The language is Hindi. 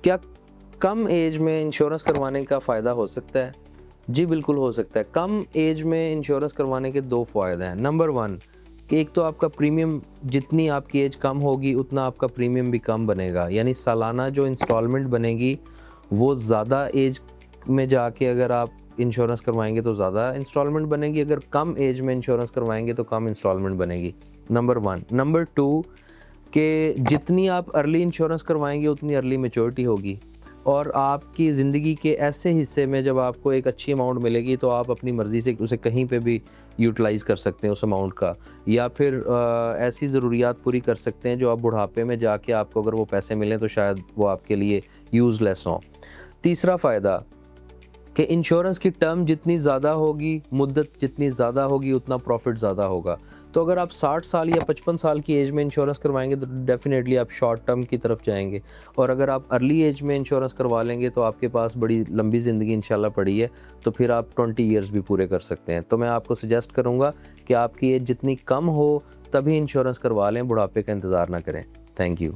क्या कम एज में इंश्योरेंस करवाने का फ़ायदा हो सकता है? जी बिल्कुल हो सकता है। कम एज में इंश्योरेंस करवाने के 2 फ़ायदे हैं। नंबर 1 कि एक तो आपका प्रीमियम, जितनी आपकी एज कम होगी उतना आपका प्रीमियम भी कम बनेगा। यानी सालाना जो इंस्टॉलमेंट बनेगी वो ज़्यादा एज में जाके अगर आप इंश्योरेंस करवाएँगे तो ज़्यादा इंस्टॉलमेंट बनेगी, अगर कम एज में इंश्योरेंस करवाएँगे तो कम इंस्टॉलमेंट बनेगी। नंबर 1। नंबर 2 कि जितनी आप अर्ली इंश्योरेंस करवाएँगे उतनी अर्ली मैच्योरिटी होगी और आपकी ज़िंदगी के ऐसे हिस्से में जब आपको एक अच्छी अमाउंट मिलेगी तो आप अपनी मर्ज़ी से उसे कहीं पे भी यूटिलाइज़ कर सकते हैं उस अमाउंट का, या फिर ऐसी ज़रूरियात पूरी कर सकते हैं जो आप बुढ़ापे में जाके आपको अगर वो पैसे मिलें तो शायद वो आपके लिए यूज़लेस हों। तीसरा फ़ायदा कि इंश्योरेंस की टर्म जितनी ज़्यादा होगी, मुद्दत जितनी ज़्यादा होगी, उतना प्रॉफिट ज़्यादा होगा। तो अगर आप 60 साल या 55 साल की एज में इंश्योरेंस करवाएँगे तो डेफ़िनेटली आप शॉर्ट टर्म की तरफ जाएँगे, और अगर आप अर्ली एज में इंश्योरेंस करवा लेंगे तो आपके पास बड़ी लंबी ज़िंदगी इंशाल्लाह पड़ी है, तो फिर आप 20 ईयर्स भी पूरे कर सकते हैं। तो मैं आपको सजेस्ट करूँगा कि आपकी एज जितनी कम हो तभी इंश्योरेंस करवा लें, बुढ़ापे का इंतज़ार ना करें। Thank you.